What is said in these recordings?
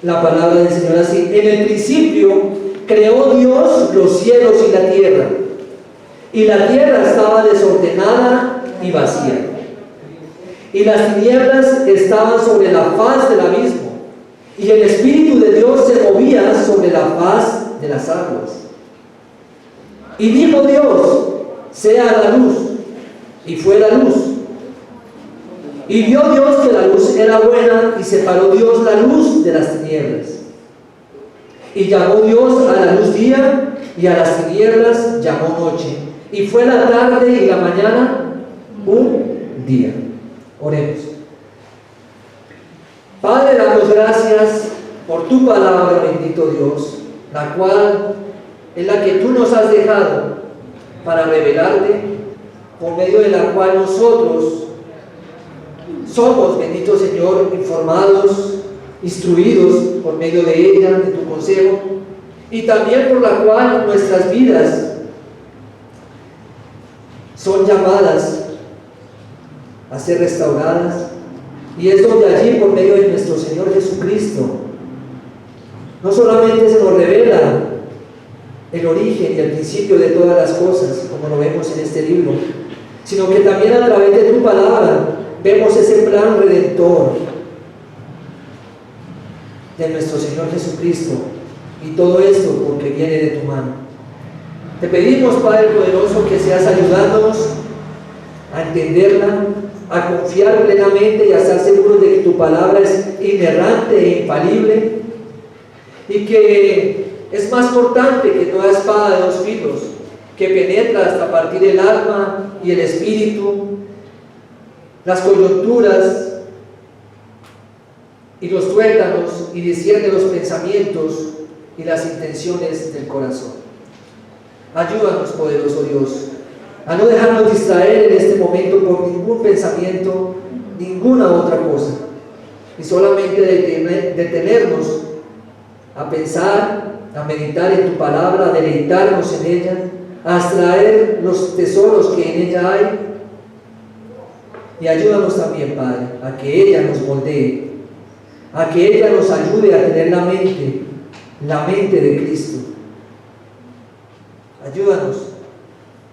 la palabra del Señor así: en el principio creó Dios los cielos y la tierra estaba desordenada y vacía, y las tinieblas estaban sobre la faz del abismo, y el Espíritu de Dios se movía sobre la faz de las aguas. Y dijo Dios: sea la luz, y fue la luz. Y vio Dios que la luz era buena, y separó Dios la luz de las tinieblas. Y llamó Dios a la luz día, y a las tinieblas llamó noche. Y fue la tarde y la mañana un día. Oremos. Padre, damos gracias por tu palabra, bendito Dios, la cual es la que tú nos has dejado para revelarte, por medio de la cual nosotros somos, bendito Señor, informados, instruidos por medio de ella, de tu consejo, y también por la cual nuestras vidas son llamadas a ser restauradas, y es donde allí, por medio de nuestro Señor Jesucristo, no solamente se nos revela el origen y el principio de todas las cosas, como lo vemos en este libro, sino que también a través de tu palabra vemos ese plan redentor de nuestro Señor Jesucristo, y todo esto porque viene de tu mano. Te pedimos, Padre poderoso, que seas ayudándonos a entenderla, a confiar plenamente y a estar seguros de que tu palabra es inerrante e infalible, y que es más cortante que toda espada de dos filos, que penetra hasta partir el alma y el espíritu, las coyunturas y los tuétanos, y discierne los pensamientos y las intenciones del corazón. Ayúdanos, poderoso Dios, a no dejarnos distraer en este momento por ningún pensamiento, ninguna otra cosa, y solamente detenernos a pensar, a meditar en tu palabra, a deleitarnos en ella, a extraer los tesoros que en ella hay. Y ayúdanos también, Padre, a que ella nos moldee, a que ella nos ayude a tener la mente de Cristo. Ayúdanos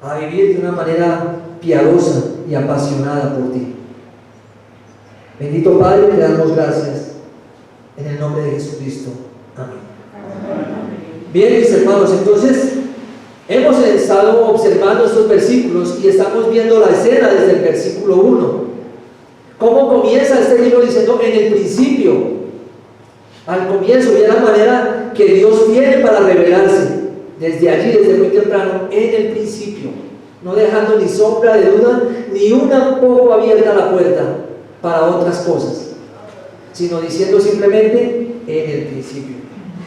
a vivir de una manera piadosa y apasionada por ti. Bendito Padre, te damos gracias en el nombre de Jesucristo. Amén. Bien, mis hermanos, entonces hemos estado observando estos versículos y estamos viendo la escena desde el versículo 1. ¿Cómo comienza este libro diciendo en el principio? Al comienzo, y de la manera que Dios tiene para revelarse. Desde allí, desde muy temprano, en el principio, no dejando ni sombra de duda, ni una poco abierta la puerta para otras cosas, sino diciendo simplemente en el principio.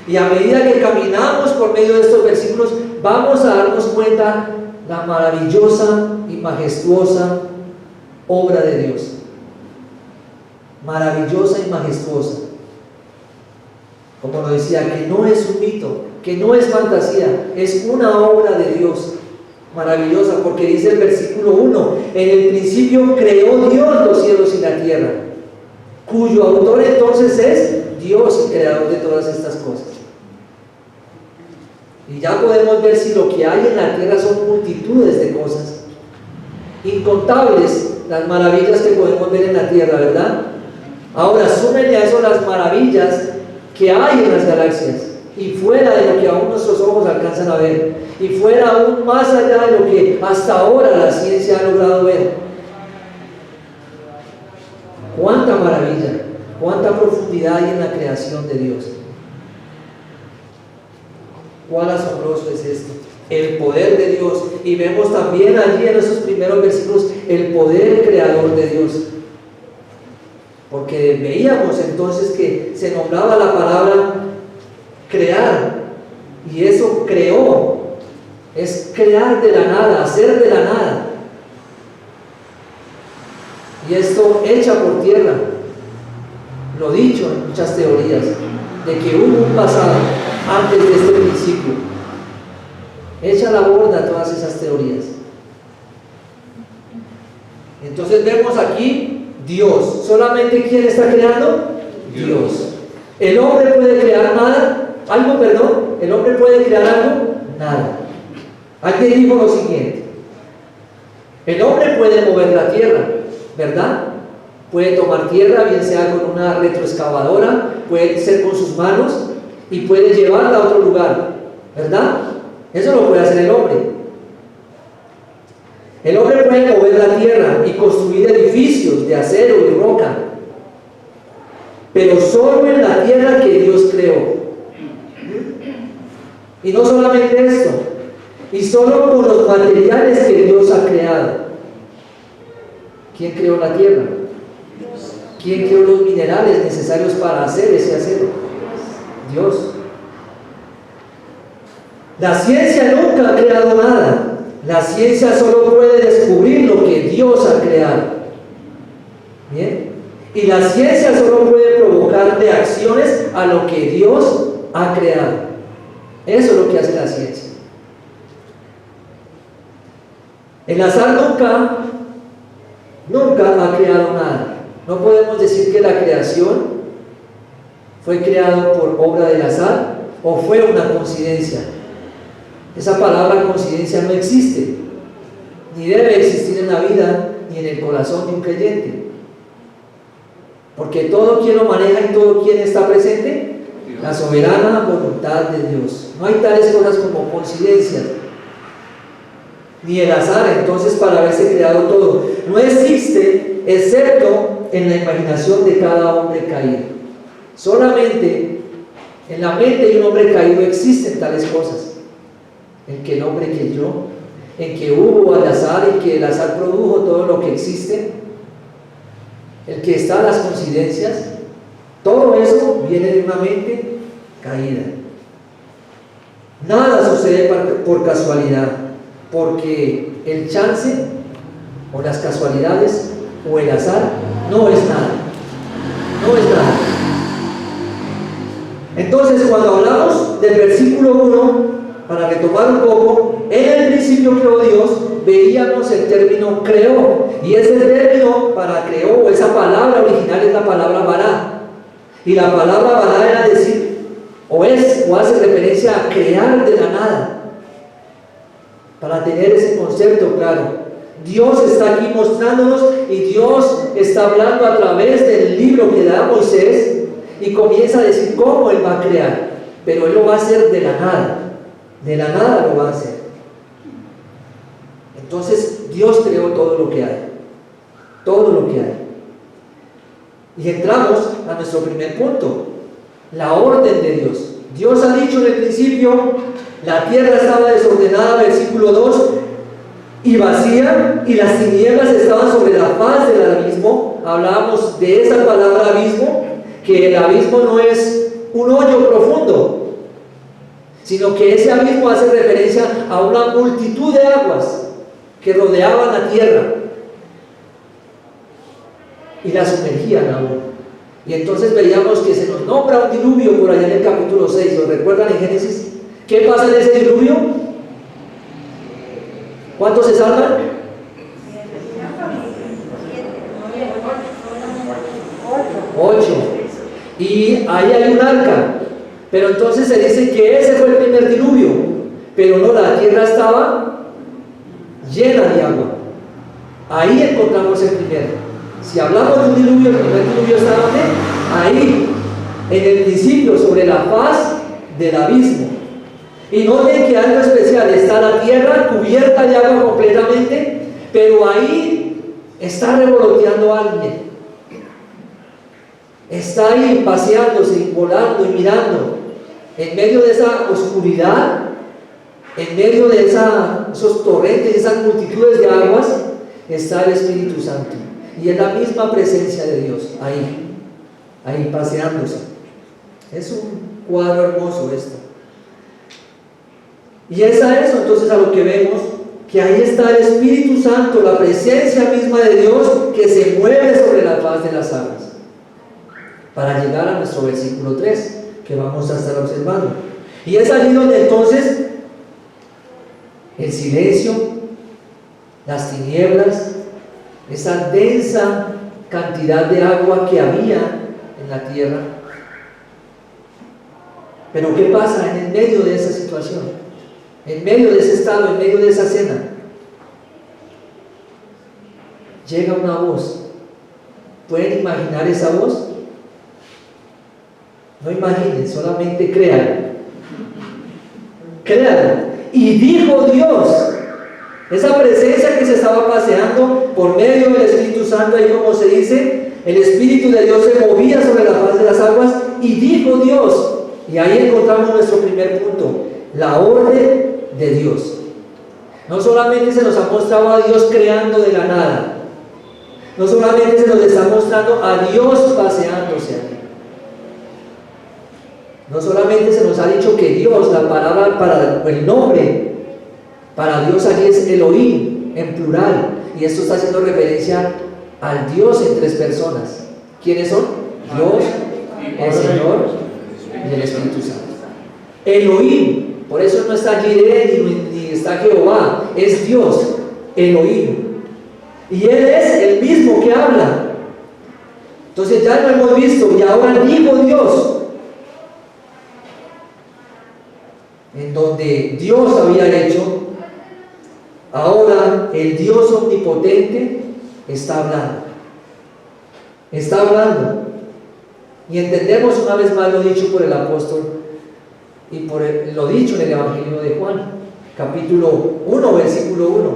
Y a medida que caminamos por medio de estos versículos, vamos a darnos cuenta la maravillosa y majestuosa obra de Dios. Maravillosa y majestuosa. Como lo decía, que no es un mito, que no es fantasía, es una obra de Dios maravillosa, porque dice el versículo 1: en el principio creó Dios los cielos y la tierra, cuyo autor entonces es Dios, el creador de todas estas cosas. Y ya podemos ver si lo que hay en la tierra son multitudes de cosas, incontables las maravillas que podemos ver en la tierra, ¿verdad? Ahora súmenle a eso las maravillas que hay en las galaxias, y fuera de lo que aún nuestros ojos alcanzan a ver, y fuera aún más allá de lo que hasta ahora la ciencia ha logrado ver. Cuánta maravilla, cuánta profundidad hay en la creación de Dios. Cuán asombroso es esto, el poder de Dios. Y vemos también allí en esos primeros versículos el poder creador de Dios, porque veíamos entonces que se nombraba la palabra crear, y eso creó, es crear de la nada, hacer de la nada, y esto echa por tierra lo dicho en muchas teorías, de que hubo un pasado antes de este principio. Echa a la borda todas esas teorías. Entonces vemos aquí Dios. ¿Solamente quién está creando? Dios. ¿El hombre puede crear algo? ¿El hombre puede crear algo? Nada. Alguien dijo lo siguiente: el hombre puede mover la tierra, ¿verdad? Puede tomar tierra, bien sea con una retroexcavadora, puede ser con sus manos y puede llevarla a otro lugar, ¿verdad? Eso lo puede hacer el hombre. El hombre puede mover la tierra y construir edificios de acero y roca, pero solo en la tierra que Dios creó. Y no solamente esto, y solo con los materiales que Dios ha creado. ¿Quién creó la tierra? ¿Quién creó los minerales necesarios para hacer ese acero? Dios. La ciencia nunca ha creado nada. La ciencia solo puede descubrir lo que Dios ha creado. ¿Bien? Y la ciencia solo puede provocar reacciones a lo que Dios ha creado. Eso es lo que hace la ciencia. El azar nunca ha creado nada. No podemos decir que la creación fue creado por obra del azar o fue una coincidencia. Esa palabra coincidencia no existe, ni debe existir en la vida ni en el corazón de un creyente, porque todo quien lo maneja y todo quien está presente, la soberana voluntad de Dios. No hay tales cosas como coincidencias ni el azar, entonces, para haberse creado todo. No existe, excepto en la imaginación de cada hombre caído. Solamente en la mente de un hombre caído existen tales cosas. En que el hombre creyó, en que hubo al azar y que el azar produjo todo lo que existe, el que está en las coincidencias, todo eso viene de una mente caída. Nada sucede por casualidad, porque el chance o las casualidades o el azar no es nada. No es nada. Entonces, cuando hablamos del versículo 1, para retomar un poco, en el principio creó Dios, veíamos el término creó, y ese término para creó, o esa palabra original, es la palabra bará, y la palabra bará era decir, o hace referencia a crear de la nada. Para tener ese concepto claro, Dios está aquí mostrándonos, y Dios está hablando a través del libro que da Moisés, y comienza a decir cómo Él va a crear, pero Él lo va a hacer de la nada. De la nada lo va a hacer. Entonces Dios creó todo lo que hay. Todo lo que hay. Y entramos a nuestro primer punto: la orden de Dios. Dios ha dicho en el principio: la tierra estaba desordenada, versículo 2, y vacía, y las tinieblas estaban sobre la faz del abismo. Hablábamos de esa palabra abismo, que el abismo no es un hoyo profundo, sino que ese abismo hace referencia a una multitud de aguas que rodeaban la tierra y la sumergían aún. Y entonces veíamos que se nos nombra un diluvio por allá en el capítulo 6, ¿lo recuerdan en Génesis? ¿Qué pasa en ese diluvio? ¿Cuántos se salvan? 8. Y ahí hay un arca. Pero entonces se dice que ese fue el primer diluvio, pero no, la tierra estaba llena de agua. Ahí encontramos el primero. Si hablamos de un diluvio, el primer diluvio estaba ahí, en el principio, sobre la faz del abismo. Y noten que algo especial, está la tierra cubierta de agua completamente, pero ahí está revoloteando alguien. Está ahí paseándose, volando y mirando. En medio de esa oscuridad, en medio de esos torrentes, esas multitudes de aguas, está el Espíritu Santo. Y es la misma presencia de Dios, ahí paseándose. Es un cuadro hermoso esto. Y es a eso entonces a lo que vemos, que ahí está el Espíritu Santo, la presencia misma de Dios, que se mueve sobre la faz de las aguas. Para llegar a nuestro versículo 3, que vamos a estar observando. Y es allí donde entonces el silencio, las tinieblas, esa densa cantidad de agua que había en la tierra, Pero ¿qué pasa en el medio de esa situación? En medio de ese estado, en medio de esa cena, llega una voz. ¿Pueden imaginar esa voz? No imaginen, solamente créanlo. Créanlo. Y dijo Dios, esa presencia que se estaba paseando por medio del Espíritu Santo, ahí como se dice, el Espíritu de Dios se movía sobre la faz de las aguas, y dijo Dios. Y ahí encontramos nuestro primer punto, la orden de Dios. No solamente se nos ha mostrado a Dios creando de la nada, no solamente se nos está mostrando a Dios paseándose aquí, no solamente se nos ha dicho que Dios, la palabra para el nombre para Dios allí es Elohim en plural, y esto está haciendo referencia al Dios en tres personas. ¿Quiénes son? Dios, el Señor y el Espíritu Santo. Elohim, por eso no está Jireh ni está Jehová, es Dios, Elohim, y Él es el mismo que habla. Entonces ya lo hemos visto, y ahora dijo Dios, en donde Dios había hecho, ahora el Dios omnipotente está hablando. Está hablando. Y entendemos una vez más lo dicho por el apóstol y por lo dicho en el Evangelio de Juan, capítulo 1, versículo 1,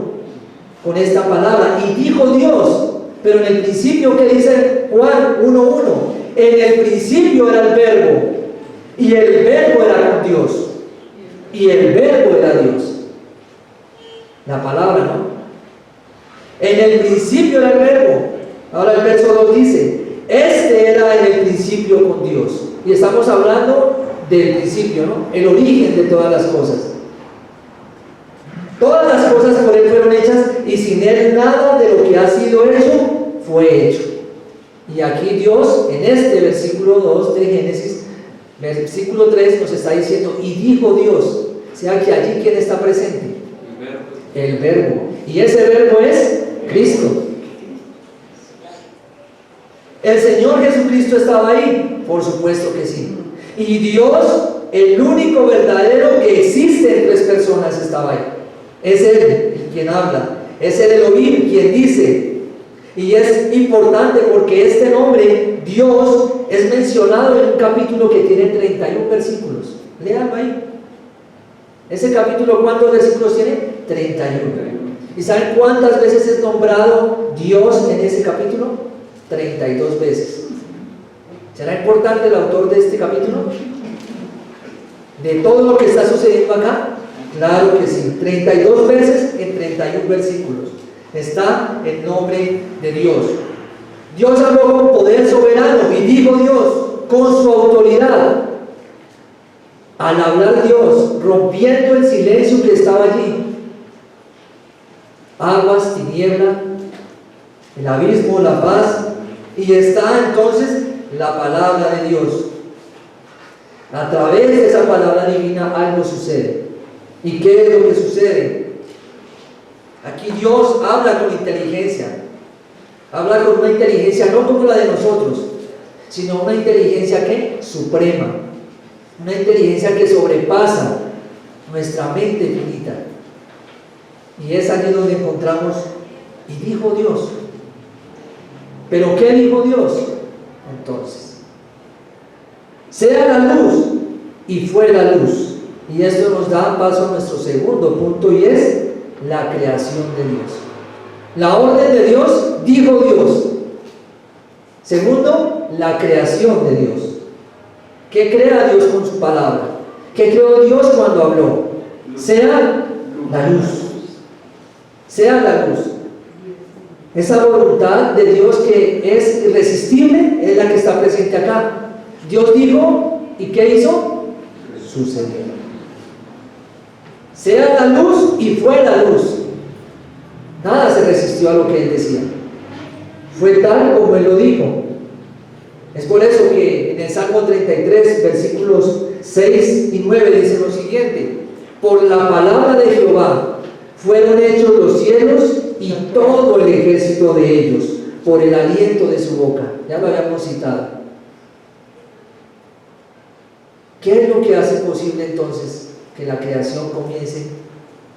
con esta palabra, y dijo Dios. Pero en el principio, ¿qué dice Juan 1:1? En el principio era el verbo, y el verbo era con Dios, y el verbo era Dios. La palabra, ¿no? En el principio era el verbo. Ahora el verso 2 dice, este era en el principio con Dios. Y estamos hablando del principio, ¿no? El origen de todas las cosas. Todas las cosas por Él fueron hechas, y sin Él nada de lo que ha sido hecho fue hecho. Y aquí Dios, en este versículo 2 de Génesis, versículo 3, nos está diciendo, y dijo Dios. O sea que allí, ¿quién está presente? El verbo. Y ese verbo es Cristo. ¿El Señor Jesucristo estaba ahí? Por supuesto que sí. Y Dios, el único verdadero que existe en tres personas, estaba ahí. Es Él quien habla, es el Elohim quien dice. Y es importante porque este nombre, Dios, es mencionado en un capítulo que tiene 31 versículos. Léanlo ahí. Ese capítulo, ¿cuántos versículos tiene? 31. ¿Y saben cuántas veces es nombrado Dios en ese capítulo? 32 veces. ¿Será importante el autor de este capítulo? ¿De todo lo que está sucediendo acá? Claro que sí. 32 veces en 31 versículos está el nombre de Dios. Dios habló con poder soberano, y dijo Dios con su autoridad. Al hablar Dios, rompiendo el silencio que estaba allí, aguas, tiniebla, el abismo, la paz, y está entonces la palabra de Dios. A través de esa palabra divina algo sucede. ¿Y qué es lo que sucede? Aquí Dios habla con inteligencia. Habla con una inteligencia no como la de nosotros, sino una inteligencia ¿qué? Suprema. Una inteligencia que sobrepasa nuestra mente finita. Y es allí donde encontramos, y dijo Dios. ¿Pero qué dijo Dios? Entonces, sea la luz, y fue la luz. Y esto nos da paso a nuestro segundo punto, y es la creación de Dios. La orden de Dios, dijo Dios. Segundo, la creación de Dios. ¿Qué crea Dios con su palabra? ¿Qué creó Dios cuando habló? Sea la luz. Sea la luz. Esa voluntad de Dios que es irresistible es la que está presente acá. Dios dijo, ¿y qué hizo? Sucedió. Sea la luz, y fue la luz. Nada se resistió a lo que Él decía. Fue tal como Él lo dijo. Es por eso que en el Salmo 33, versículos 6 y 9 dice lo siguiente: por la palabra de Jehová fueron hechos los cielos y todo el ejército de ellos, por el aliento de su boca. Ya lo habíamos citado. ¿Qué es lo que hace posible entonces que la creación comience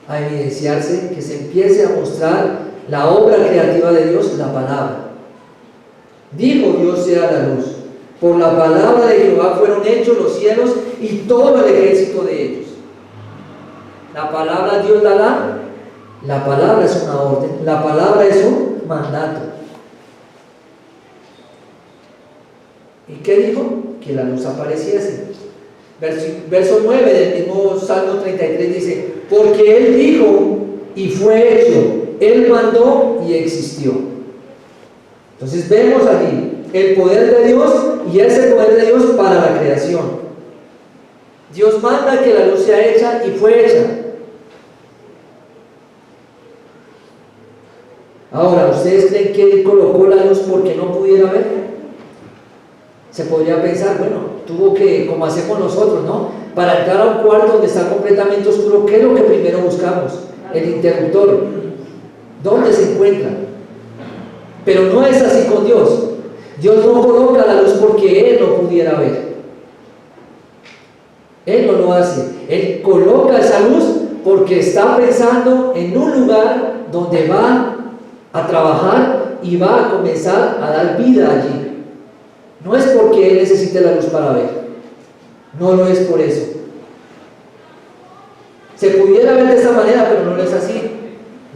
a evidenciarse, que se empiece a mostrar la obra creativa de Dios? La palabra. Dijo Dios sea la luz. Por la palabra de Jehová fueron hechos los cielos y todo el ejército de ellos. La palabra Dios la da. La palabra es una orden. La palabra es un mandato. ¿Y qué dijo? Que la luz apareciese. Verso 9 del mismo Salmo 33 dice: porque Él dijo y fue hecho, Él mandó y existió. Entonces vemos allí el poder de Dios, y ese poder de Dios para la creación. Dios manda que la luz sea hecha y fue hecha. Ahora, ¿ustedes creen que Él colocó la luz porque no pudiera ver? Se podría pensar, bueno, tuvo que, como hacemos nosotros, ¿no? Para entrar a un cuarto donde está completamente oscuro, ¿qué es lo que primero buscamos? El interruptor. ¿Dónde se encuentra? Pero no es así con Dios. Dios no coloca la luz porque Él no pudiera ver. Él no lo hace. Él coloca esa luz porque está pensando en un lugar donde va a trabajar y va a comenzar a dar vida allí. No es porque Él necesite la luz para ver. No lo es por eso. Se pudiera ver de esa manera, pero no es así.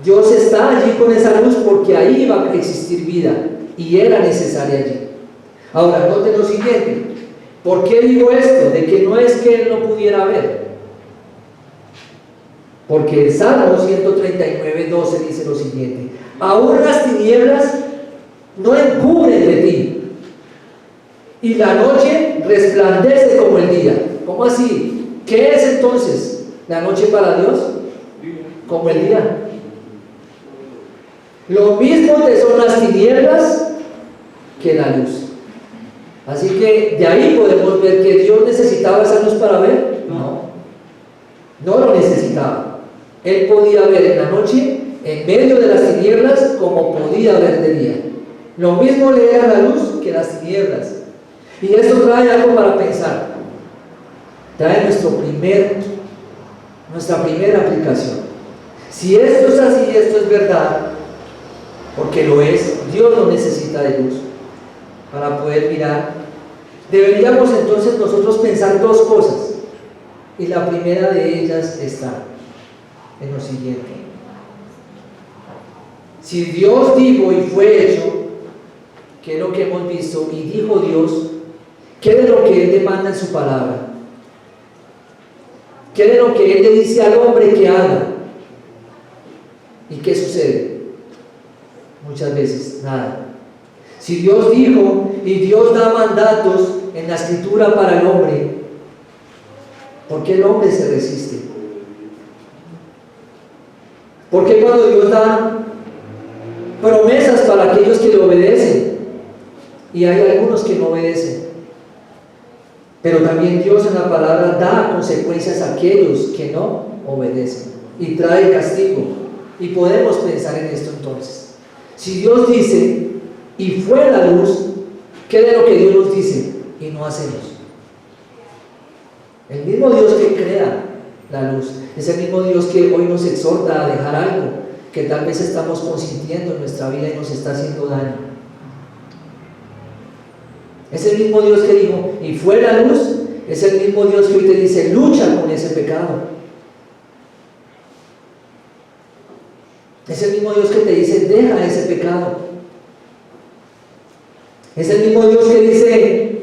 Dios está allí con esa luz porque ahí va a existir vida y era necesaria allí. Ahora, noten lo siguiente. ¿Por qué digo esto? De que no es que Él no pudiera ver. Porque el Salmo 139:12 dice lo siguiente: aún las tinieblas no encubren de ti, y la noche resplandece como el día. ¿Cómo así? ¿Qué es entonces la noche para Dios? Como el día. Lo mismo te son las tinieblas que la luz. Así que de ahí podemos ver que Dios necesitaba esa luz para ver. No lo necesitaba. Él podía ver en la noche, en medio de las tinieblas, como podía ver de día. Lo mismo le era la luz que las tinieblas. Y esto trae algo para pensar. Trae nuestra primera aplicación. Si esto es así, esto es verdad, porque lo es, Dios no necesita de luz para poder mirar. Deberíamos entonces nosotros pensar dos cosas, y la primera de ellas está en lo siguiente: si Dios dijo y fue hecho, que es lo que hemos visto, y dijo Dios, ¿qué de lo que Él demanda en su palabra? ¿Qué de lo que Él le dice al hombre que haga? ¿Y qué sucede? Muchas veces, nada. Si Dios dijo y Dios da mandatos en la escritura para el hombre, ¿por qué el hombre se resiste? ¿Por qué cuando Dios da promesas para aquellos que le obedecen, y hay algunos que no obedecen? Pero también Dios en la palabra da consecuencias a aquellos que no obedecen y trae castigo. Y podemos pensar en esto entonces. Si Dios dice y fue la luz, ¿qué de lo que Dios nos dice y no hacemos? El mismo Dios que crea la luz es el mismo Dios que hoy nos exhorta a dejar algo que tal vez estamos consintiendo en nuestra vida y nos está haciendo daño. Es el mismo Dios que dijo y fue la luz. Es el mismo Dios que hoy te dice: lucha con ese pecado. Es el mismo Dios que te dice: deja ese pecado. Es el mismo Dios que dice: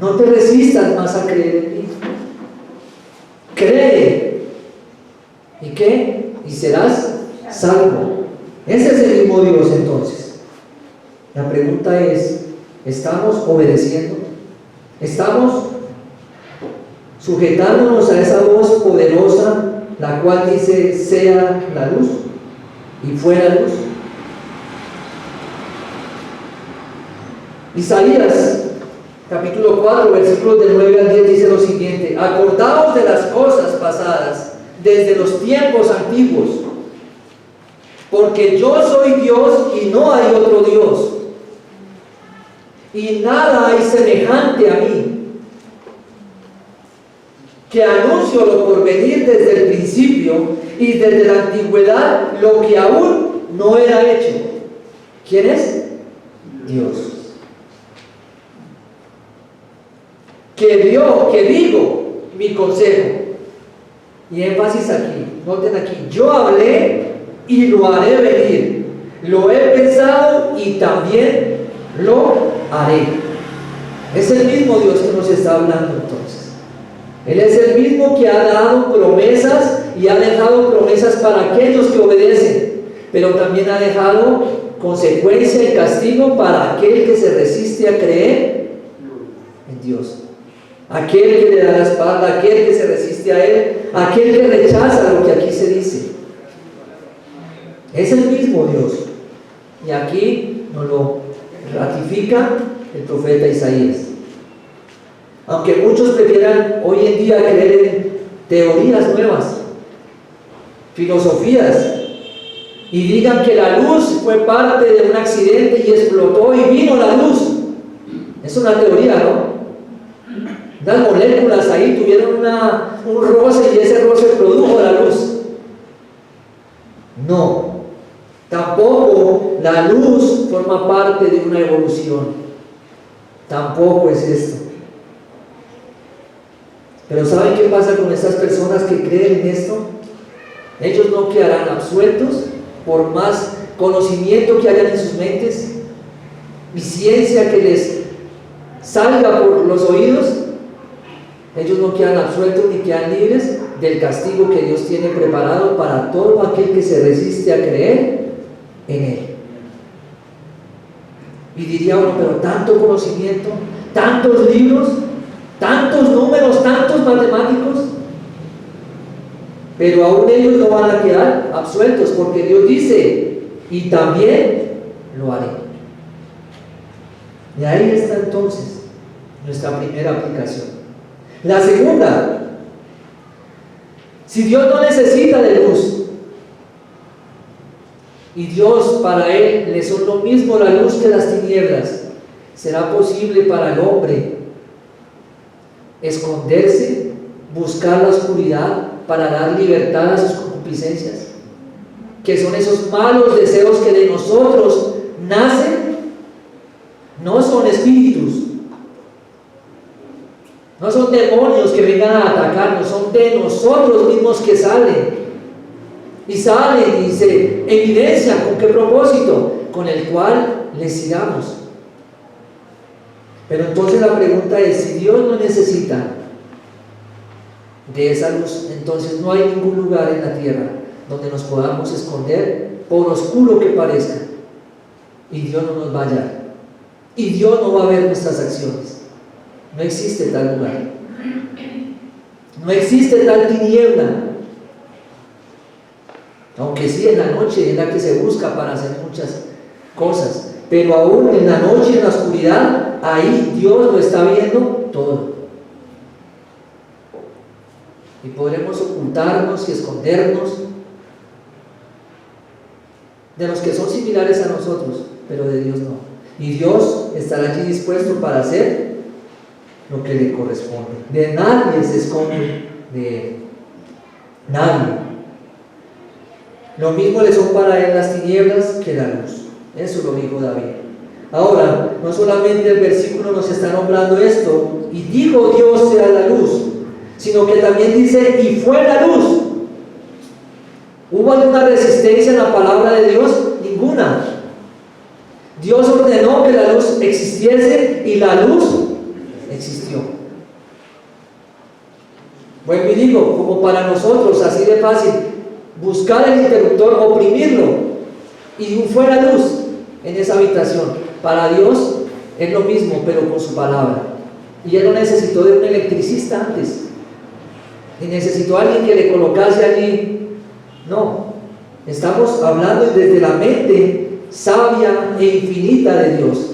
no te resistas más a creer en mí. Cree. ¿Y qué? Y serás salvo. Ese es el mismo Dios entonces. La pregunta es: ¿estamos obedeciendo? ¿Estamos sujetándonos a esa voz poderosa, la cual dice: sea la luz? Y fue la luz. Isaías capítulo 4 versículos del 9 al 10 dice lo siguiente: acordaos de las cosas pasadas desde los tiempos antiguos, porque yo soy Dios y no hay otro Dios, y nada hay semejante a mí. que anuncio lo por venir desde el principio y desde la antigüedad lo que aún no era hecho. ¿Quién es? Dios. Que digo mi consejo. Y énfasis aquí, noten aquí, yo hablé y lo haré venir. Lo he pensado y también lo haré. Es el mismo Dios que nos está hablando entonces. Él es el mismo que ha dado promesas y ha dejado promesas para aquellos que obedecen, pero también ha dejado consecuencia y castigo para aquel que se resiste a creer en Dios. Aquel que le da la espalda, aquel que se resiste a Él, aquel que rechaza lo que aquí se dice. Es el mismo Dios. Y aquí nos lo ratifica el profeta Isaías. Aunque muchos prefieran hoy en día creer en teorías nuevas, filosofías, y digan que la luz fue parte de un accidente y explotó y vino la luz. Es una teoría, ¿no? Las moléculas ahí tuvieron un roce y ese roce produjo la luz. No, tampoco la luz forma parte de una evolución. Tampoco es esto. Pero ¿saben qué pasa con estas personas que creen en esto? Ellos no quedarán absueltos por más conocimiento que hayan en sus mentes y ciencia que les salga por los oídos. Ellos no quedan absueltos ni quedan libres del castigo que Dios tiene preparado para todo aquel que se resiste a creer en Él. Y diría uno, pero tanto conocimiento, tantos libros, tantos números, tantos matemáticos, pero aún ellos no van a quedar absueltos, porque Dios dice, y también lo haré. Y ahí está entonces nuestra primera aplicación. La segunda, si Dios no necesita de luz, y Dios para Él le son lo mismo la luz que las tinieblas, ¿será posible para el hombre esconderse, buscar la oscuridad para dar libertad a sus concupiscencias? Que son esos malos deseos que de nosotros nacen, no son espíritus, no son demonios que vengan a atacarnos, son de nosotros mismos que salen. Y salen y se evidencian. ¿Con qué propósito? Con el cual les sigamos. Pero entonces la pregunta es, si Dios no necesita de esa luz, entonces no hay ningún lugar en la tierra donde nos podamos esconder, por oscuro que parezca, y Dios no nos va a hallar, y Dios no va a ver nuestras acciones. No existe tal lugar, no existe tal tiniebla, aunque sí en la noche es la que se busca para hacer muchas cosas, pero aún en la noche, en la oscuridad, ahí Dios lo está viendo todo. Y podremos ocultarnos y escondernos de los que son similares a nosotros, pero de Dios no. Y Dios estará allí dispuesto para hacer lo que le corresponde. De nadie se esconde de Él. Nadie. Lo mismo le son para Él las tinieblas que la luz. Eso lo dijo David. Ahora, no solamente el versículo nos está nombrando esto, y dijo Dios sea la luz, sino que también dice, y fue la luz. ¿Hubo alguna resistencia en la palabra de Dios? Ninguna. Dios ordenó que la luz existiese y la luz existió. Bueno, y digo, como para nosotros, así de fácil, buscar el interruptor, oprimirlo, y fue la luz en esa habitación. Para Dios es lo mismo, pero con su palabra. Y Él no necesitó de un electricista antes, ni necesitó a alguien que le colocase allí. No, estamos hablando desde la mente sabia e infinita de Dios,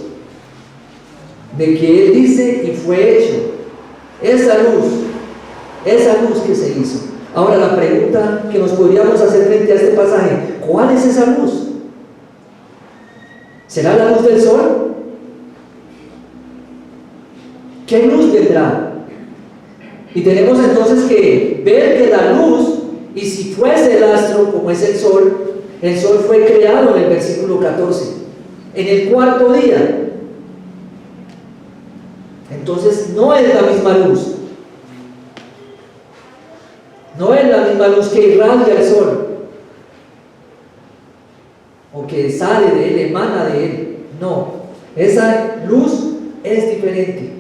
de que Él dice y fue hecho. Esa luz que se hizo. Ahora la pregunta que nos podríamos hacer frente a este pasaje, ¿cuál es esa luz? ¿Será la luz del sol? ¿Qué luz vendrá? Y tenemos entonces que ver que la luz, y si fuese el astro como es el sol fue creado en el versículo 14, en el cuarto día. Entonces no es la misma luz. No es la misma luz que irradia el sol, o que sale de él, emana de él. No, esa luz es diferente.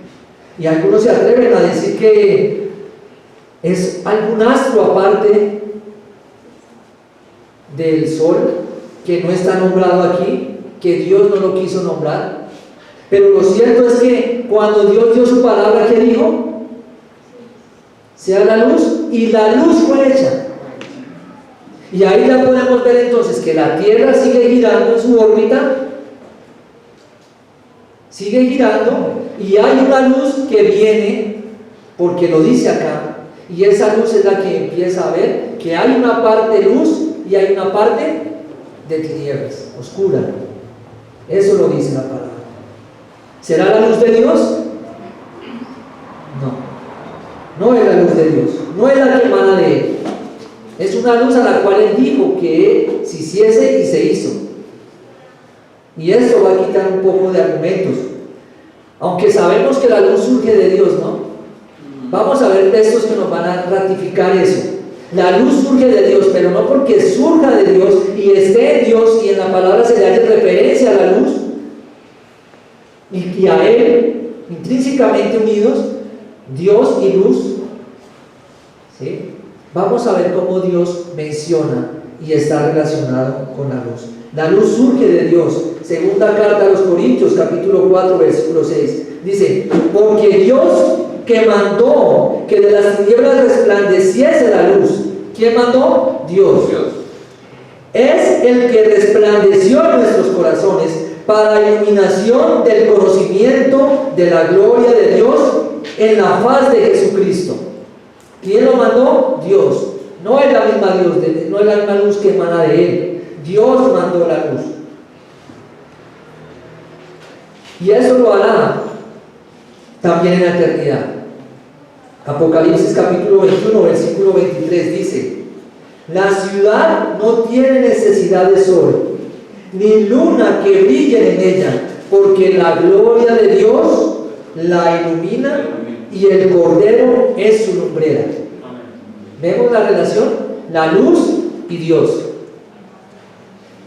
Y algunos se atreven a decir que es algún astro aparte del sol, que no está nombrado aquí, que Dios no lo quiso nombrar. Pero lo cierto es que cuando Dios dio su palabra, ¿qué dijo? Sea la luz, y la luz fue hecha. Y ahí ya podemos ver entonces que la Tierra sigue girando en su órbita, sigue girando, y hay una luz que viene, porque lo dice acá, y esa luz es la que empieza a ver que hay una parte luz y hay una parte de tinieblas, oscura. Eso lo dice la palabra. ¿Será la luz de Dios? No es la luz de Dios, no es la que emana de Él. Es una luz a la cual Él dijo que se hiciese y se hizo. Y esto va a quitar un poco de argumentos, aunque sabemos que la luz surge de Dios, ¿no? Vamos a ver textos que nos van a ratificar eso. La luz surge de Dios, pero no porque surja de Dios y esté en Dios y en la palabra se le hace referencia a la luz y a Él intrínsecamente unidos, Dios y luz. ¿Sí? Vamos a ver cómo Dios menciona y está relacionado con la luz. La luz surge de Dios. Segunda carta a los Corintios, capítulo 4, versículo 6. Dice, porque Dios que mandó que de las tinieblas resplandeciese la luz. ¿Quién mandó? Dios. Es el que resplandeció en nuestros corazones para la iluminación del conocimiento de la gloria de Dios en la faz de Jesucristo. ¿Quién lo mandó? Dios. No es la misma Dios, no es la misma luz que emana de Él. Dios mandó la luz. Y eso lo hará también en la eternidad. Apocalipsis capítulo 21, versículo 23 dice: la ciudad no tiene necesidad de sol, ni luna que brillen en ella, porque la gloria de Dios la ilumina y el Cordero es su lumbrera. ¿Vemos la relación? La luz y Dios.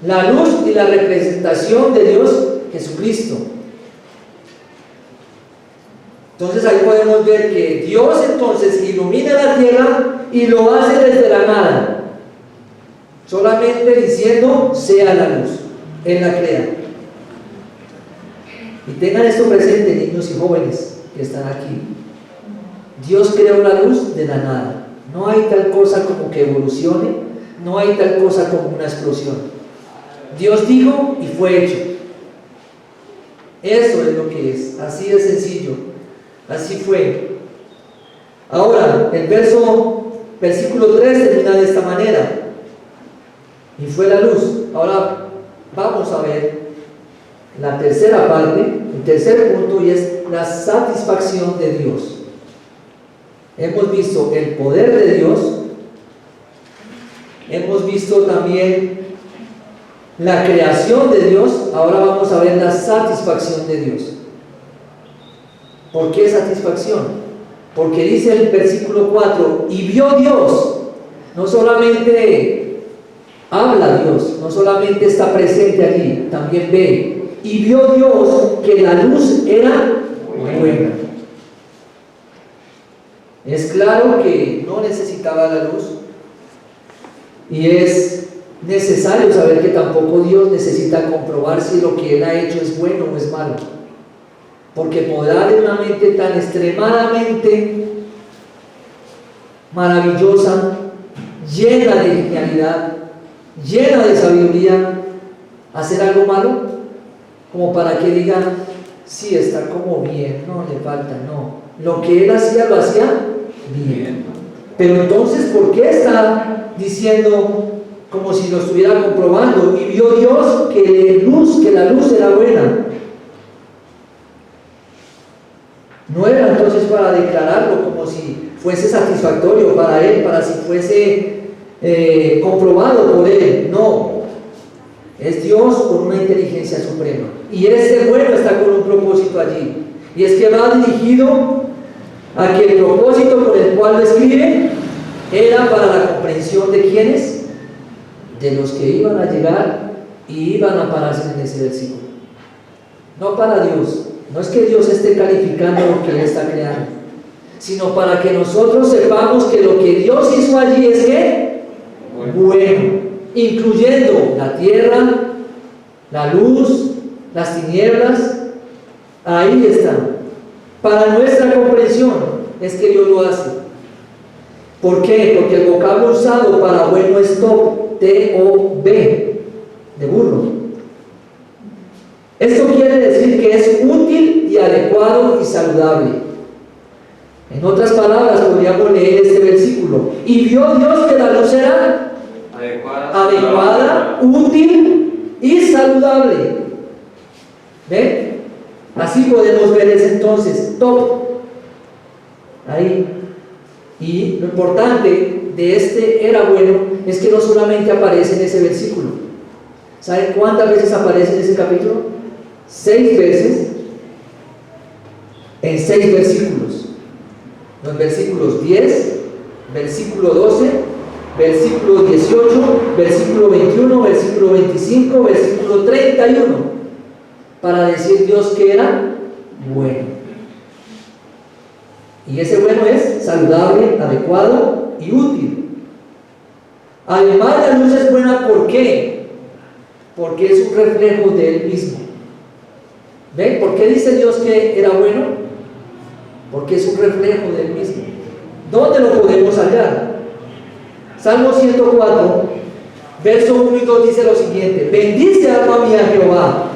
La luz y la representación de Dios, Jesucristo. Entonces ahí podemos ver que Dios entonces ilumina la tierra y lo hace desde la nada, solamente diciendo sea la luz. Él la crea. Y tengan esto presente, niños y jóvenes que están aquí. Dios creó la luz de la nada. No hay tal cosa como que evolucione, no hay tal cosa como una explosión. Dios dijo y fue hecho. Eso es lo que es, así de sencillo, así fue. Ahora, el versículo 3 termina de esta manera: y fue la luz. Ahora vamos a ver la tercera parte, el tercer punto, y es la satisfacción de Dios. Hemos visto el poder de Dios, hemos visto también la creación de Dios. Ahora vamos a ver la satisfacción de Dios. ¿Por qué satisfacción? Porque dice el versículo 4: y vio Dios. No solamente habla Dios, no solamente está presente allí, también ve. Y vio Dios que la luz era buena. Es claro que no necesitaba la luz, y es necesario saber que tampoco Dios necesita comprobar si lo que Él ha hecho es bueno o es malo, porque podrá de una mente tan extremadamente maravillosa, llena de genialidad, llena de sabiduría, hacer algo malo, como para que digan, sí, está como bien, no le falta, no. Lo que Él hacía, lo hacía bien. Pero entonces, ¿por qué está diciendo como si lo estuviera comprobando? Y vio Dios que la luz era buena. ¿No era entonces para declararlo como si fuese satisfactorio para Él, para si fuese comprobado por Él. No, es Dios con una inteligencia suprema. Y este bueno está con un propósito allí. Y es que va dirigido a que el propósito por el cual lo escribe era para la comprensión de ¿quiénes? De los que iban a llegar y iban a pararse en ese versículo. No para Dios. No es que Dios esté calificando lo que Él está creando, sino para que nosotros sepamos que lo que Dios hizo allí es ¿qué? Bueno, incluyendo la tierra, la luz, las tinieblas. Ahí están. Para nuestra comprensión es que Dios lo hace. ¿Por qué? Porque el vocablo usado para bueno es top, T-O-B, de burro. Esto quiere decir que es útil y adecuado y saludable. En otras palabras, podríamos leer este versículo. Y vio Dios que la luz era adecuada, útil y saludable. ¿Ven? Así podemos ver ese entonces, top. Ahí. Y lo importante de este era bueno es que no solamente aparece en ese versículo. ¿Saben cuántas veces aparece en ese capítulo? 6 veces en 6 versículos. Los versículos 10, versículo 12, versículo 18, versículo 21, versículo 25, versículo 31, para decir Dios que era bueno. Y ese bueno es saludable, adecuado y útil. Además, la luz es buena, ¿por qué? Porque es un reflejo de Él mismo. ¿Ven? ¿Por qué dice Dios que era bueno? Porque es un reflejo de Él mismo. ¿Dónde lo podemos hallar? Salmo 104, verso 1 y 2 dice lo siguiente: bendice alma mía Jehová.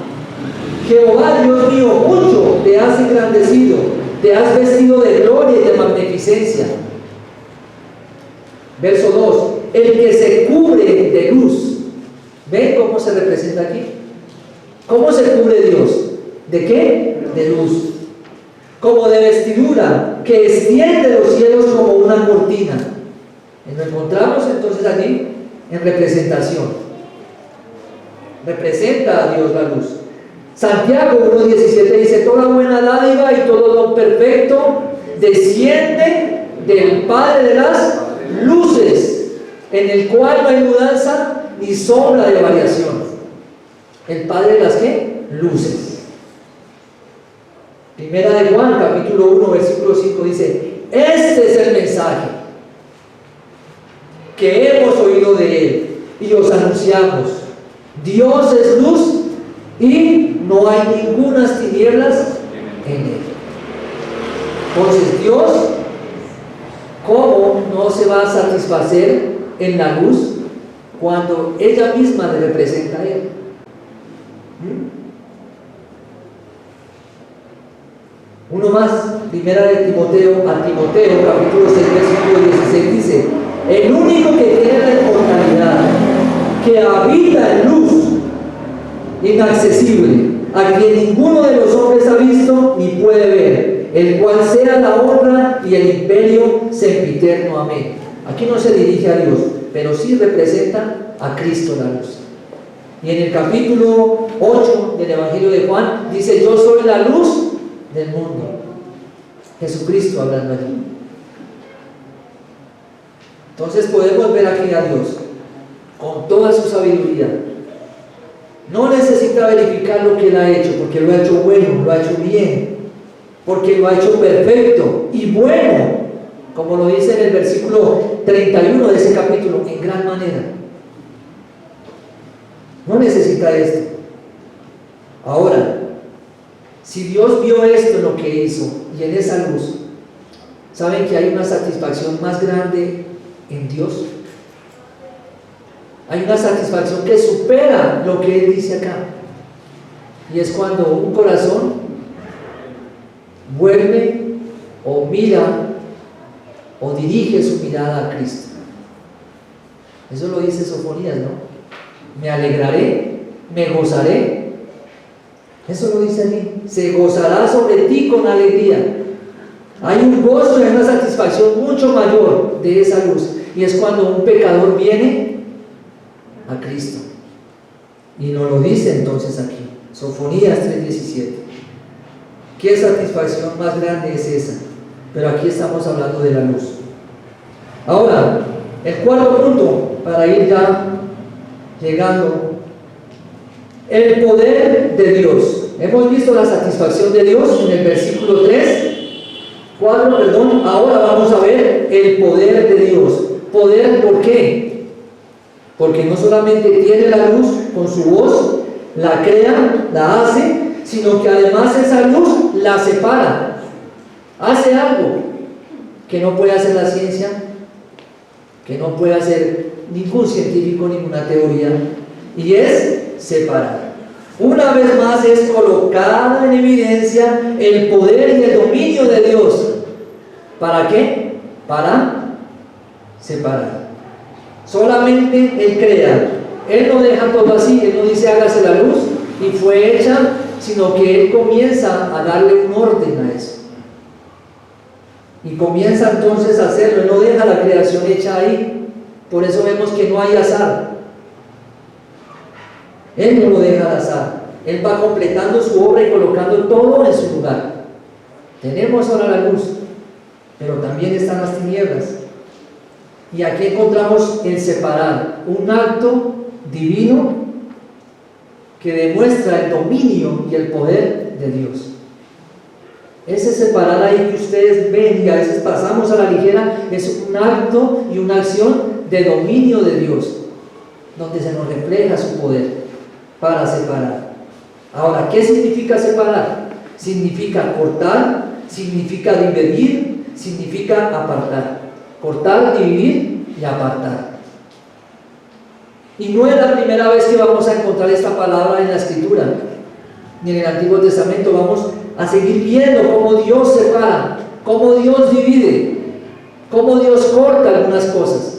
Jehová, Dios mío, mucho te has engrandecido, te has vestido de gloria y de magnificencia. Verso 2, el que se cubre de luz. ¿Ven cómo se representa aquí? ¿Cómo se cubre Dios? ¿De qué? De luz. Como de vestidura, que extiende los cielos como una cortina. Y nos encontramos entonces allí en representación. Representa a Dios la luz. Santiago 1:17 dice: toda buena dádiva y todo don perfecto desciende del Padre de las luces, en el cual no hay mudanza ni sombra de variación. ¿El Padre de las qué? Luces. Primera de Juan, capítulo 1, versículo 5 dice: este es el mensaje que hemos oído de Él y os anunciamos. Dios es luz y no hay ningunas tinieblas en Él. Entonces Dios, ¿cómo no se va a satisfacer en la luz cuando ella misma le representa a Él? Uno más, primera de Timoteo, a Timoteo, capítulo 6, versículo 16 dice: el único que tiene la inmortalidad, que habita en luz inaccesible, a quien ninguno de los hombres ha visto ni puede ver, el cual sea la honra y el imperio sempiterno. Amén. Aquí no se dirige a Dios, pero sí representa a Cristo la luz. Y en el capítulo 8 del Evangelio de Juan dice: yo soy la luz del mundo. Jesucristo hablando allí. Entonces podemos ver aquí a Dios con toda su sabiduría. No necesita verificar lo que Él ha hecho, porque lo ha hecho bueno, lo ha hecho bien, porque lo ha hecho perfecto y bueno, como lo dice en el versículo 31 de ese capítulo, en gran manera. No necesita esto. Ahora, si Dios vio esto en lo que hizo y en esa luz, ¿saben que hay una satisfacción más grande en Dios? Hay una satisfacción que supera lo que Él dice acá. Y es cuando un corazón vuelve o mira o dirige su mirada a Cristo. Eso lo dice Sofonías, ¿no? Me alegraré, me gozaré. Eso lo dice allí. Se gozará sobre ti con alegría. Hay un gozo y una satisfacción mucho mayor de esa luz. Y es cuando un pecador viene a Cristo. Y nos lo dice entonces aquí. Sofonías 3:17. ¿Qué satisfacción más grande es esa? Pero aquí estamos hablando de la luz. Ahora, el cuarto punto, para ir ya llegando, el poder de Dios. Hemos visto la satisfacción de Dios en el versículo 4, ahora vamos a ver el poder de Dios. ¿Poder por qué? Porque no solamente tiene la luz con su voz, la crea, la hace, sino que además esa luz la separa. Hace algo que no puede hacer la ciencia, que no puede hacer ningún científico, ninguna teoría, y es separar. Una vez más es colocada en evidencia el poder y el dominio de Dios. ¿Para qué? Para separar. Solamente Él crea. Él no deja todo así, Él no dice hágase la luz y fue hecha, sino que Él comienza a darle un orden a eso. Y comienza entonces a hacerlo. Él no deja la creación hecha ahí. Por eso vemos que no hay azar. Él no lo deja al azar. Él va completando su obra y colocando todo en su lugar. Tenemos ahora la luz, pero también están las tinieblas. Y aquí encontramos el separar, un acto divino que demuestra el dominio y el poder de Dios. Ese separar ahí que ustedes ven y a veces pasamos a la ligera es un acto y una acción de dominio de Dios, donde se nos refleja su poder para separar. Ahora, ¿qué significa separar? Significa cortar, significa dividir, significa apartar. Cortar, dividir y apartar. Y no es la primera vez que vamos a encontrar esta palabra en la Escritura, ni en el Antiguo Testamento. Vamos a seguir viendo cómo Dios separa, cómo Dios divide, cómo Dios corta algunas cosas.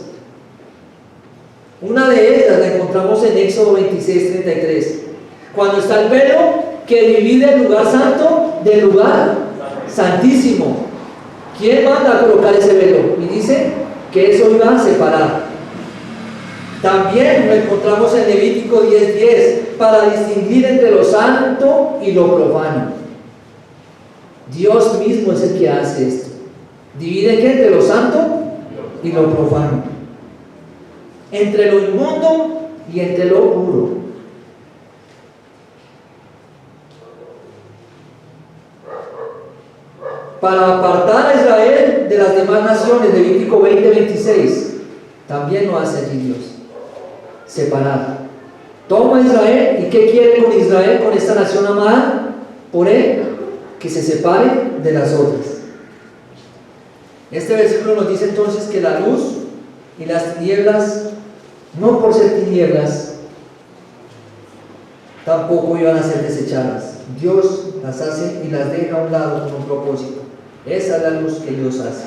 Una de ellas la encontramos en Éxodo 26:33, cuando está el velo que divide el lugar santo del lugar santísimo. ¿Quién manda a colocar ese velo? Y dice que eso iba a separar. También lo encontramos en Levítico 10:10, para distinguir entre lo santo y lo profano. Dios mismo es el que hace esto. ¿Divide qué? Entre lo santo y lo profano, entre lo inmundo y entre lo puro. Para apartar a Israel de las demás naciones, Levítico 20:26, también lo hace allí Dios. Separar. Toma a Israel, ¿y qué quiere con Israel, con esta nación amada por Él? Que se separe de las otras. Este versículo nos dice entonces que la luz y las tinieblas, no por ser tinieblas, tampoco iban a ser desechadas. Dios las hace y las deja a un lado con un propósito. Esa es la luz que Dios hace.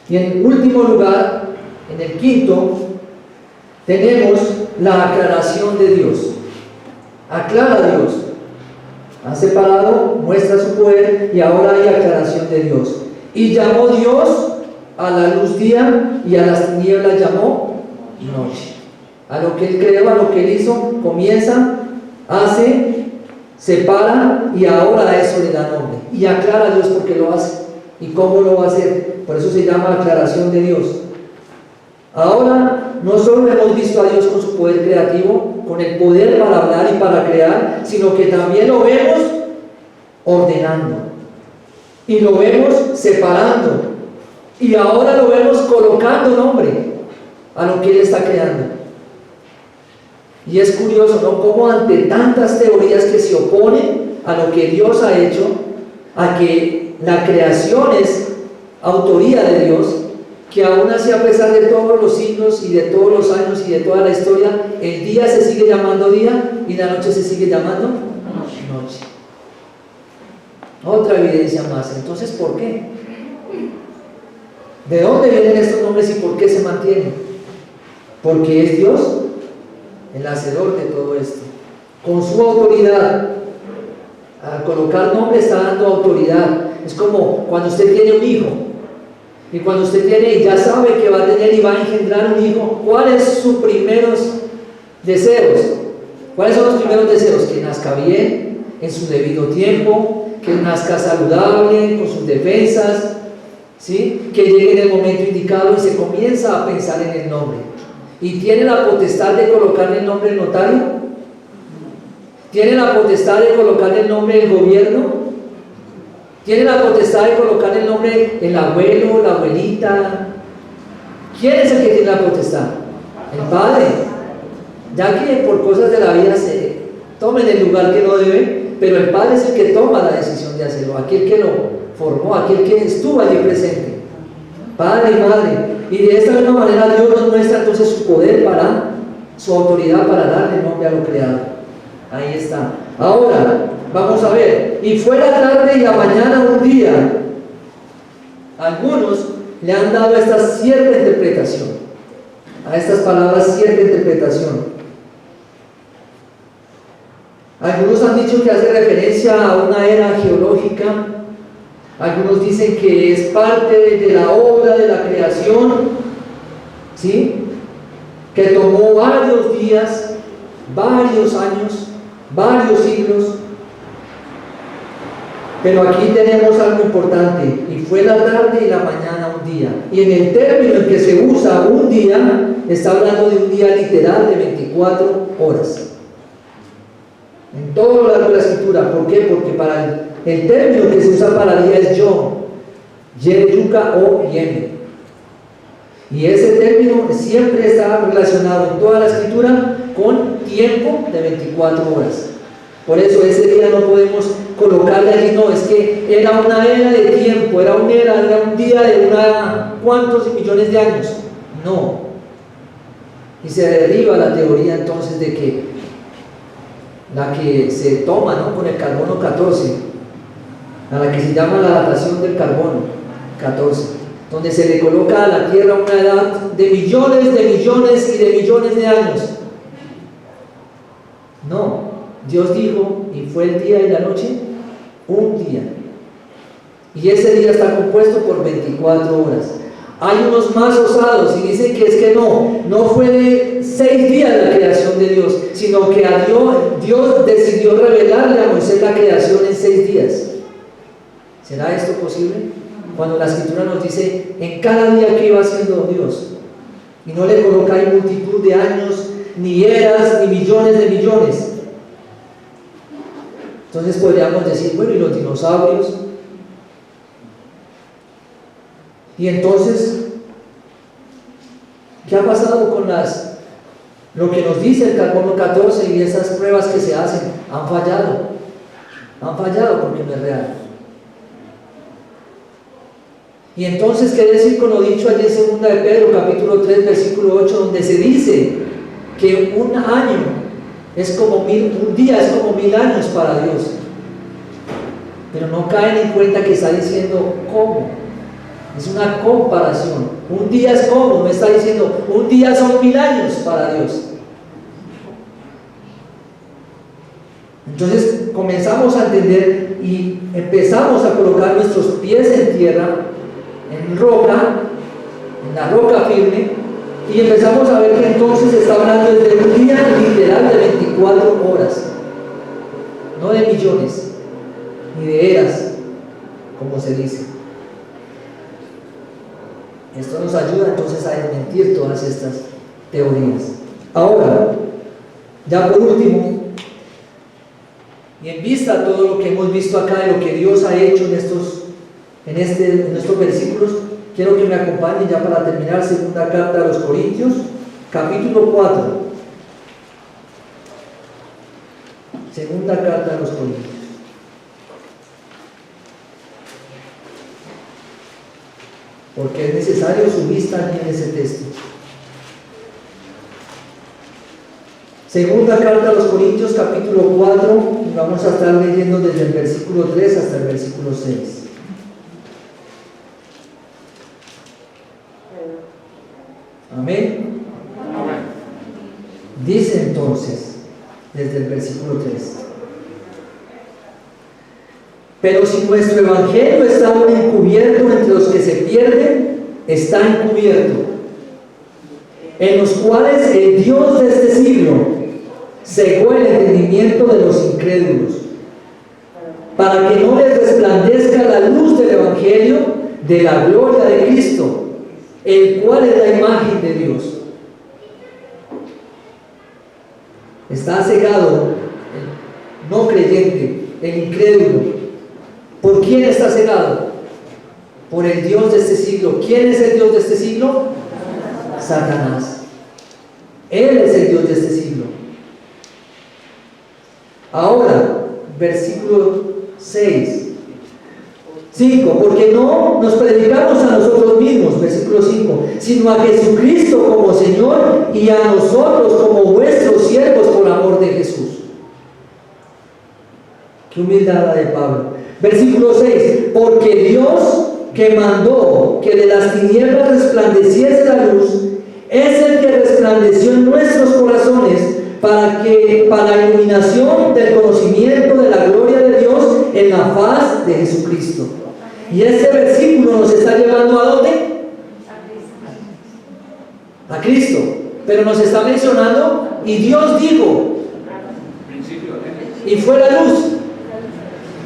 Y en último lugar, en el quinto, tenemos la aclaración de Dios. Aclara a Dios. Ha separado, muestra su poder y ahora hay aclaración de Dios. Y llamó Dios a la luz día y a las tinieblas llamó noche. A lo que Él creó, a lo que Él hizo, comienza, hace, separa y ahora a eso le da nombre. Y aclara a Dios porque lo hace. ¿Y cómo lo va a hacer? Por eso se llama aclaración de Dios. Ahora no solo hemos visto a Dios con su poder creativo, con el poder para hablar y para crear, sino que también lo vemos ordenando y lo vemos separando y ahora lo vemos colocando nombre a lo que Él está creando. Y es curioso, ¿no? Cómo ante tantas teorías que se oponen a lo que Dios ha hecho, a que la creación es autoría de Dios, que aún así, a pesar de todos los siglos y de todos los años y de toda la historia, el día se sigue llamando día y la noche se sigue llamando noche. Otra evidencia más. Entonces, ¿por qué? ¿De dónde vienen estos nombres y por qué se mantienen? Porque es Dios el hacedor de todo esto, con su autoridad, Al colocar nombre está dando autoridad. Es como cuando usted tiene un hijo. Y cuando usted tiene y ya sabe que va a tener y va a engendrar un hijo, ¿cuáles son sus primeros deseos? ¿Cuáles son los primeros deseos? Que nazca bien, en su debido tiempo, que nazca saludable, con sus defensas, ¿sí? Que llegue en el momento indicado y se comienza a pensar en el nombre. ¿Y tiene la potestad de colocarle el nombre del notario? ¿Tiene la potestad de colocarle el nombre del gobierno? ¿Tiene la potestad de colocarle el nombre del abuelo, la abuelita? ¿Quién es el que tiene la potestad? El padre. Ya que por cosas de la vida se tomen el lugar que no deben, pero el padre es el que toma la decisión de hacerlo, aquel que lo formó, aquel que estuvo allí presente. Padre y madre. Y de esta misma manera Dios nos muestra entonces su poder su autoridad para darle nombre a lo creado. Ahí está. Ahora, vamos a ver. Y fue la tarde y la mañana un día. Algunos le han dado esta cierta interpretación. A estas palabras cierta interpretación. Algunos han dicho que hace referencia a una era geológica. Algunos dicen que es parte de la obra de la creación, ¿sí? Que tomó varios días, varios años, varios siglos. Pero aquí tenemos algo importante. Y fue la tarde y la mañana un día. Y en el término en que se usa un día, está hablando de un día literal de 24 horas. En todo lo largo de la escritura. ¿Por qué? Porque para el término que se usa para día es yom, yuca o yeme. Y ese término siempre está relacionado en toda la escritura con tiempo de 24 horas. Por eso ese día no podemos colocarle allí, no, es que era una era de tiempo, era un día de cuántos millones de años. No. Y se derriba la teoría entonces de que la que se toma, ¿no?, con el carbono 14, a la que se llama la datación del carbono 14, donde se le coloca a la Tierra una edad de millones y de millones de años. No, Dios dijo, y fue el día y la noche, un día. Y ese día está compuesto por 24 horas. Hay unos más osados y dicen que es que no fue de 6 días la creación de Dios, sino que Dios decidió revelarle a Moisés la creación en 6 días. ¿Será esto posible? Cuando la escritura nos dice en cada día que iba haciendo Dios, y no le coloca ahí multitud de años, ni eras, ni millones de millones. Entonces podríamos decir, bueno, ¿y los dinosaurios? Y entonces, ¿qué ha pasado con lo que nos dice el carbono 14 y esas pruebas que se hacen? Han fallado porque no es real. Y entonces, ¿qué decir con lo dicho allí en 2 de Pedro, capítulo 3, versículo 8, donde se dice que un año es como un día es como 1000 años para Dios? Pero no caen en cuenta que está diciendo cómo. Es una comparación. Un día es como, me está diciendo, un día son 1000 años para Dios. Entonces comenzamos a entender y empezamos a colocar nuestros pies en tierra, en la roca firme, y empezamos a ver que entonces está hablando de un día literal de 24 horas, no de millones, ni de eras, como se dice. Esto nos ayuda entonces a desmentir todas estas teorías. Ahora, ya por último, y en vista de todo lo que hemos visto acá, de lo que Dios ha hecho en estos versículos, quiero que me acompañen ya para terminar 2 carta a los Corintios, capítulo 4. 2 carta a los Corintios. Porque es necesario su vista en ese texto. 2 carta a los Corintios, capítulo 4, y vamos a estar leyendo desde el versículo 3 hasta el versículo 6. Amén. Dice entonces, desde el versículo 3: Pero si nuestro evangelio está aún encubierto entre los que se pierden, está encubierto, en los cuales el Dios de este siglo cegó el entendimiento de los incrédulos, para que no les resplandezca la luz del evangelio de la gloria de Cristo, el cual es la imagen de Dios. Está cegado el no creyente, el incrédulo. ¿Por quién está cegado? Por el Dios de este siglo. ¿Quién es el Dios de este siglo? Satanás. Él es el Dios de este siglo. Ahora, versículo 5, porque no nos predicamos a nosotros mismos, versículo 5, sino a Jesucristo como Señor y a nosotros como vuestros siervos por amor de Jesús. Qué humildad la de Pablo. Versículo 6, porque Dios que mandó que de las tinieblas resplandeciese la luz, es el que resplandeció en nuestros corazones para la iluminación del conocimiento de la gloria de Dios en la faz de Jesucristo. Y este versículo nos está llevando ¿a dónde? A Cristo. Pero nos está mencionando, y Dios dijo, y fue la luz.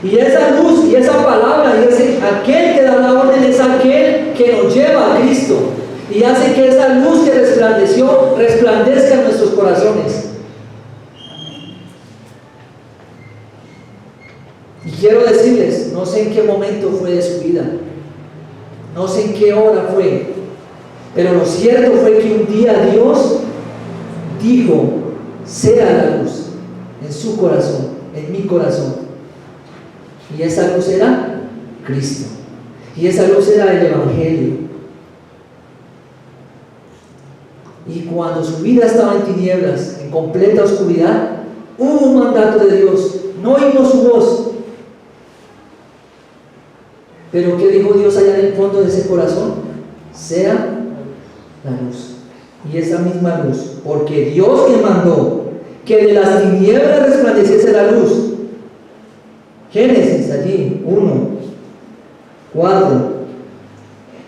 Y esa luz y esa palabra y aquel que da la orden es aquel que nos lleva a Cristo y hace que esa luz que resplandeció resplandezca en nuestros corazones. Y quiero decirles, no sé en qué momento fue de su vida, no sé en qué hora fue, pero lo cierto fue que un día Dios dijo, sea la luz en su corazón, en mi corazón. Y esa luz era Cristo. Y esa luz era el Evangelio. Y cuando su vida estaba en tinieblas, en completa oscuridad, hubo un mandato de Dios. No oímos su voz. Pero ¿qué dijo Dios allá en el fondo de ese corazón? Sea la luz. Y esa misma luz, porque Dios que mandó que de las tinieblas resplandeciese la luz. Génesis allí, 1:4.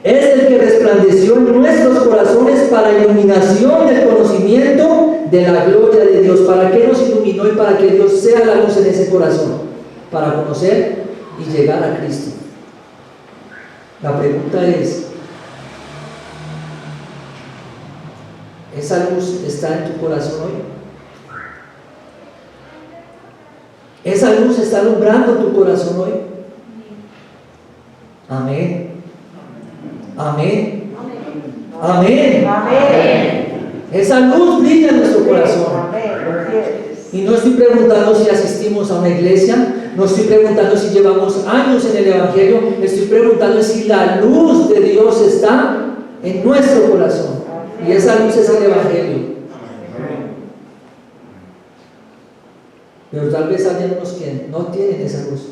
Es el que resplandeció en nuestros corazones para iluminación del conocimiento de la gloria de Dios. ¿Para qué nos iluminó y para que Dios sea la luz en ese corazón? Para conocer y llegar a Cristo. La pregunta es, ¿esa luz está en tu corazón hoy? ¿Esa luz está alumbrando tu corazón hoy? Amén. Amén. Amén. Amén. Esa luz brilla en nuestro corazón. Y no estoy preguntando si asistimos a una iglesia, no estoy preguntando si llevamos años en el Evangelio, estoy preguntando si la luz de Dios está en nuestro corazón. Y esa luz es el Evangelio. Pero tal vez hay unos que no tienen esa luz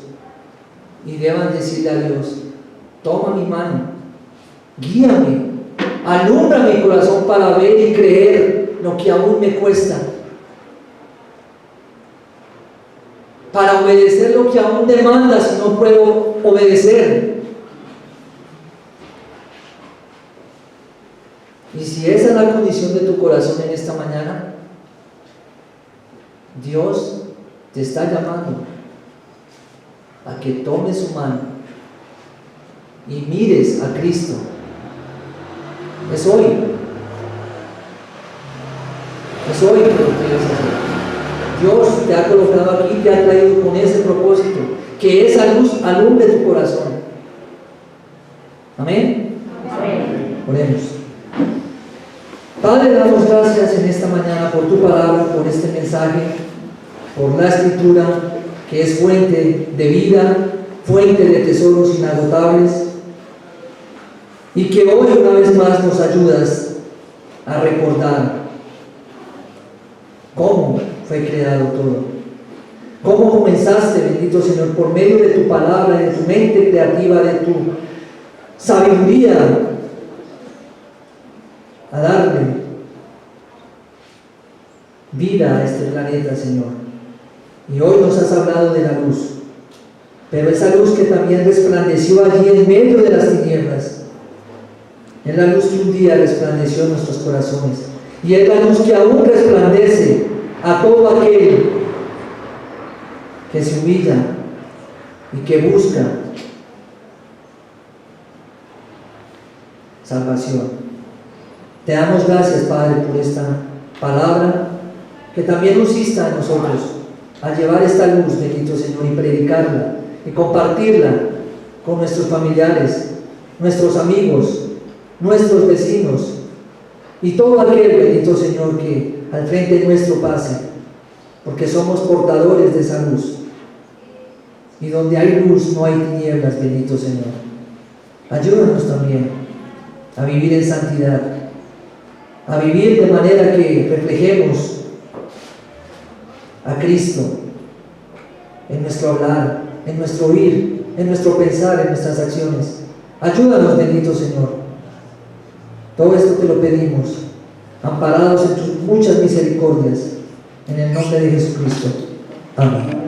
y deban decirle a Dios, toma mi mano, guíame, alumbra mi corazón para ver y creer lo que aún me cuesta, para obedecer lo que aún demanda si no puedo obedecer. Y si esa es la condición de tu corazón en esta mañana, Dios te está llamando a que tomes su mano y mires a Cristo. Es hoy. Es hoy que lo quieres hacer. Dios te ha colocado aquí, te ha traído con ese propósito, que esa luz alumbre tu corazón. Amén. Amén. Oremos. Padre, damos gracias en esta mañana por tu palabra, por este mensaje, por la Escritura, que es fuente de vida, fuente de tesoros inagotables, y que hoy una vez más nos ayudas a recordar cómo fue creado todo, cómo comenzaste, bendito Señor, por medio de tu palabra, de tu mente creativa, de tu sabiduría, a darle vida a este planeta, Señor. Y hoy nos has hablado de la luz, pero esa luz que también resplandeció allí en medio de las tinieblas, es la luz que un día resplandeció en nuestros corazones, y es la luz que aún resplandece a todo aquel que se humilla y que busca salvación. Te damos gracias, Padre, por esta palabra que también nos insta a nosotros a llevar esta luz, bendito Señor, y predicarla y compartirla con nuestros familiares, nuestros amigos, nuestros vecinos y todo aquel, bendito Señor, que al frente nuestro pase, porque somos portadores de esa luz. Y donde hay luz no hay tinieblas, bendito Señor. Ayúdanos también a vivir en santidad, a vivir de manera que reflejemos a Cristo en nuestro hablar, en nuestro oír, en nuestro pensar, en nuestras acciones. Ayúdanos, bendito Señor. Todo esto te lo pedimos, amparados en tus muchas misericordias, en el nombre de Jesucristo. Amén.